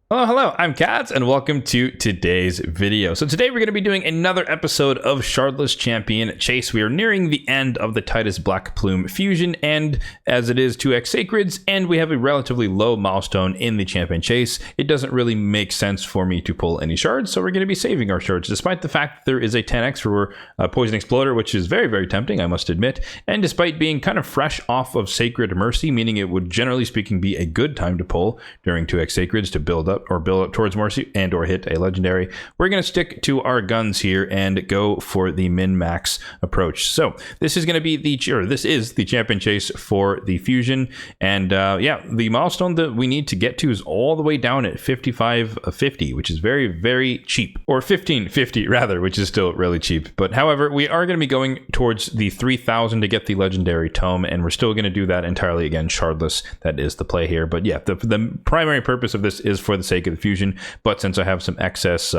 Hello, I'm Kads, and welcome to today's video. So today we're going to be doing another episode of Shardless Champion Chase. We are nearing the end of the Titus Black Plume Fusion, and as it is 2x Sacreds, and we have a relatively low milestone in the Champion Chase, it doesn't really make sense for me to pull any shards, so we're going to be saving our shards, despite the fact that there is a 10x for Poison Exploder, which is very, very tempting, I must admit, and despite being kind of fresh off of Sacred Mercy, meaning it would generally speaking be a good time to pull during 2x Sacreds to build up towards Mercy and or hit a legendary. We're going to stick to our guns here and go for the min-max approach. So this is going to be this is the Champion Chase for the Fusion, and yeah, the milestone that we need to get to is all the way down at 5550, which is very, very cheap, or 1550 rather, which is still really cheap. But however, we are going to be going towards the 3000 to get the legendary tome, and we're still going to do that entirely again shardless. That is the play here. But yeah, the primary purpose of this is for the sake of the Fusion, but since I have some excess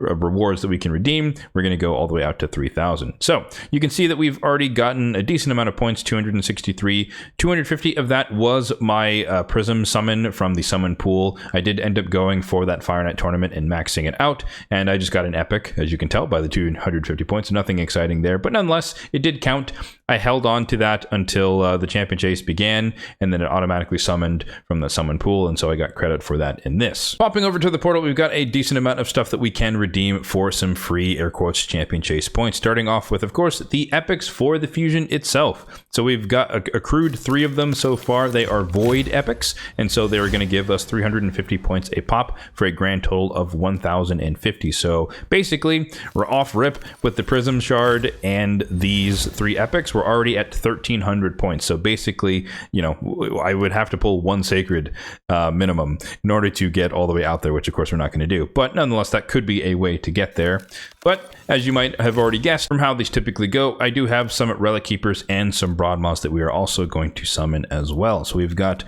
rewards that we can redeem, we're going to go all the way out to 3000. So you can see that we've already gotten a decent amount of points, 263. 250 of that was my prism summon from the summon pool. I did end up going for that Fire Knight tournament and maxing it out, and I just got an epic, as you can tell by the 250 points. Nothing exciting there, but nonetheless it did count. I held on to that until the Champion Chase began, and then it automatically summoned from the summon pool, and so I got credit for that in this. Popping over to the portal, we've got a decent amount of stuff that we can redeem for some free, air quotes, Champion Chase points, starting off with, of course, the epics for the Fusion itself. So we've got accrued 3 of them so far. They are void epics, and so they're going to give us 350 points a pop for a grand total of 1050. So basically, we're off rip with the Prism Shard and these 3 epics. We're already at 1300 points. So basically, you know, I would have to pull 1 sacred minimum in order to get all the way out there, which of course we're not going to do. But nonetheless, that could be a way to get there. But as you might have already guessed from how these typically go, I do have some Relic Keepers and some Broadmaws that we are also going to summon as well. So we've got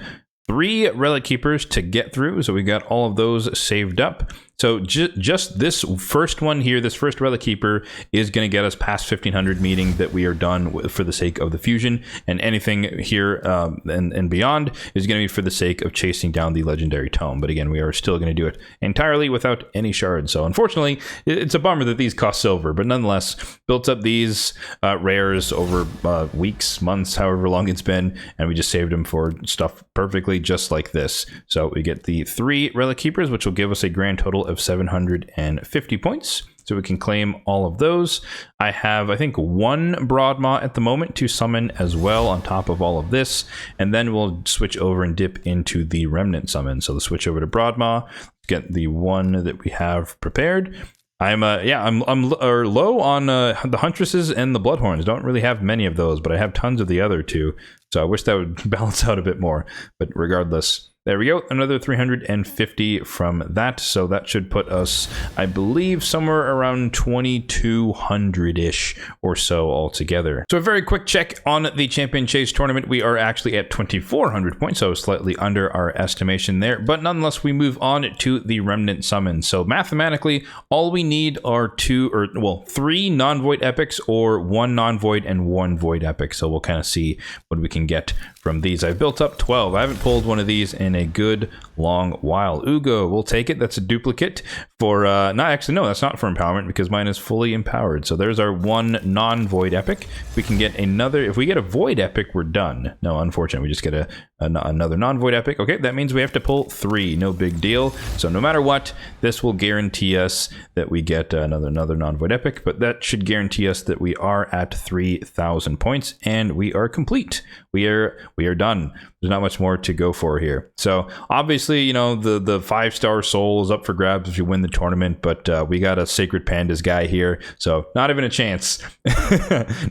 3 Relic Keepers to get through. So we got all of those saved up. So just this first one here, this first Relic Keeper is going to get us past 1500, meaning that we are done for the sake of the Fusion, and anything here and beyond is going to be for the sake of chasing down the legendary tome. But again, we are still going to do it entirely without any shards. So unfortunately, it's a bummer that these cost silver, but nonetheless, built up these rares over weeks, months, however long it's been, and we just saved them for stuff perfectly just like this. So we get the 3 Relic Keepers, which will give us a grand total of 750 points. So we can claim all of those. I have, I think, 1 Broadmaw at the moment to summon as well on top of all of this. And then we'll switch over and dip into the Remnant summon. So let's switch over to Broadmaw, get the 1 that we have prepared. I'm low on the Huntresses and the Bloodhorns. Don't really have many of those, but I have tons of the other 2. So I wish that would balance out a bit more. But regardless, there we go, another 350 from that. So that should put us, I believe, somewhere around 2200-ish or so altogether. So a very quick check on the Champion Chase tournament. We are actually at 2400 points, so slightly under our estimation there. But nonetheless, we move on to the Remnant Summon. So mathematically, all we need are 3 non-void epics, or 1 non-void and 1 void epic. So we'll kind of see what we can get from these. I've built up 12. I haven't pulled one of these in a good long while. Ugo, we'll take it. That's a duplicate for that's not for empowerment, because mine is fully empowered. So there's our 1 non-void epic. We can get another. If we get a void epic, we're done. No, unfortunately, we just get another non-void epic. Okay, that means we have to pull 3. No big deal. So no matter what, this will guarantee us that we get another non-void epic, but that should guarantee us that we are at 3000 points, and we are complete. We are done. There's not much more to go for here. So obviously, you know, the 5-star soul is up for grabs if you win the tournament, but we got a Sacred Pandas guy here, so not even a chance.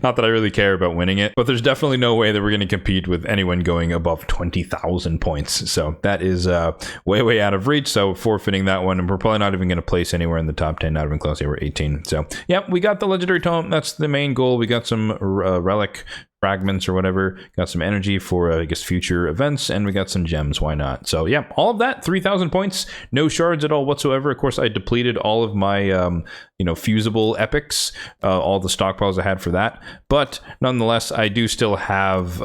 Not that I really care about winning it, but there's definitely no way that we're going to compete with anyone going above 20,000 points. So that is way out of reach. So forfeiting that one, and we're probably not even going to place anywhere in the top 10, not even close. We're 18. So yeah, we got the legendary tome. That's the main goal. We got some relic fragments or whatever. Got some energy for I guess future events, and we got some gems. Why not? So yeah, all of that, 3,000 points, no shards at all whatsoever. Of course, I depleted all of my fusible epics, all the stockpiles I had for that, but nonetheless I do still have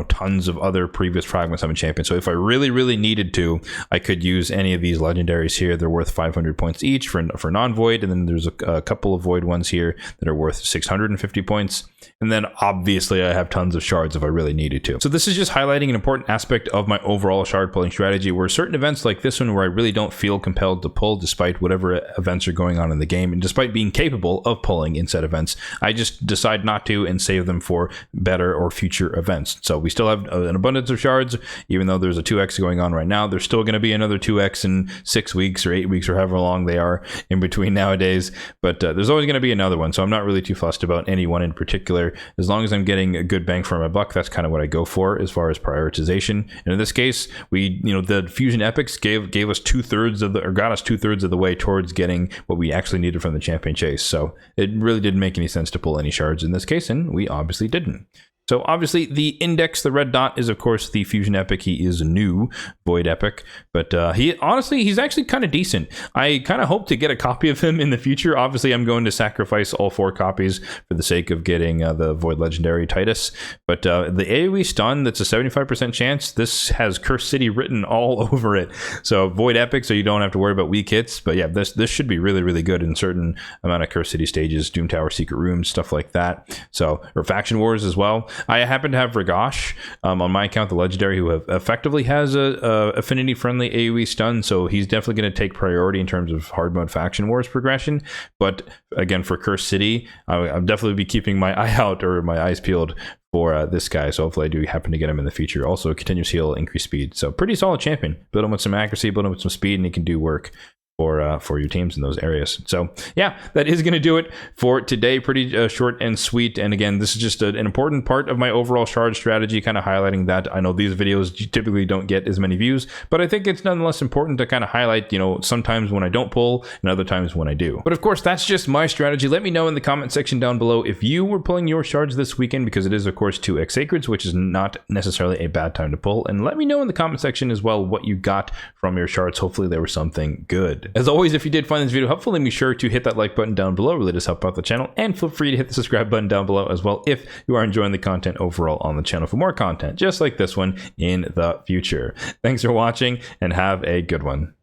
tons of other previous fragments I'm a champion. So if I really needed to, I could use any of these legendaries here. They're worth 500 points each for non-void, and then there's a couple of void ones here that are worth 650 points, and then obviously I have tons of shards if I really needed to. So this is just highlighting an important aspect of my overall shard pulling strategy, where certain events like this one, where I really don't feel compelled to pull despite whatever events are going on in the game, and despite being capable of pulling in said events, I just decide not to and save them for better or future events. So we still have an abundance of shards, even though there's a 2x going on right now. There's still going to be another 2x in 6 weeks or 8 weeks or however long they are in between nowadays, but there's always going to be another one. So I'm not really too fussed about any one in particular. As long as I'm getting a good bang for my buck, that's kind of what I go for as far as prioritization. And in this case, we, the fusion epics gave us got us 2/3 of the way towards getting what we actually needed from the champion chase. So it really didn't make any sense to pull any shards in this case, and we obviously didn't. So obviously the index, the red dot, is of course the fusion epic. He is new void epic, but he's actually kind of decent. I kind of hope to get a copy of him in the future. Obviously I'm going to sacrifice all 4 copies for the sake of getting the void legendary Titus, but the AoE stun, that's a 75% chance. This has Cursed City written all over it. So void epic, so you don't have to worry about weak hits. But yeah, this should be really good in certain amount of Cursed City stages, Doom Tower secret rooms, stuff like that. So, or faction wars as well. I happen to have Ragash on my account, the legendary, who effectively has a affinity friendly AoE stun, so he's definitely going to take priority in terms of hard mode faction wars progression. But again, for Cursed City, I'll definitely be keeping my eye out, or my eyes peeled, for this guy. So hopefully I do happen to get him in the future. Also continuous heal, increased speed. So pretty solid champion. Build him with some accuracy, build him with some speed, and he can do work for your teams in those areas. So yeah, that is going to do it for today. Pretty short and sweet. And again, this is just an important part of my overall shard strategy, kind of highlighting that. I know these videos typically don't get as many views, but I think it's nonetheless important to kind of highlight, sometimes when I don't pull and other times when I do. But of course, that's just my strategy. Let me know in the comment section down below if you were pulling your shards this weekend, because it is of course 2x sacreds, which is not necessarily a bad time to pull. And let me know in the comment section as well what you got from your shards. Hopefully there was something good. As always, if you did find this video helpful, then be sure to hit that like button down below. Really does help out the channel. And feel free to hit the subscribe button down below as well if you are enjoying the content overall on the channel for more content just like this one in the future. Thanks for watching and have a good one.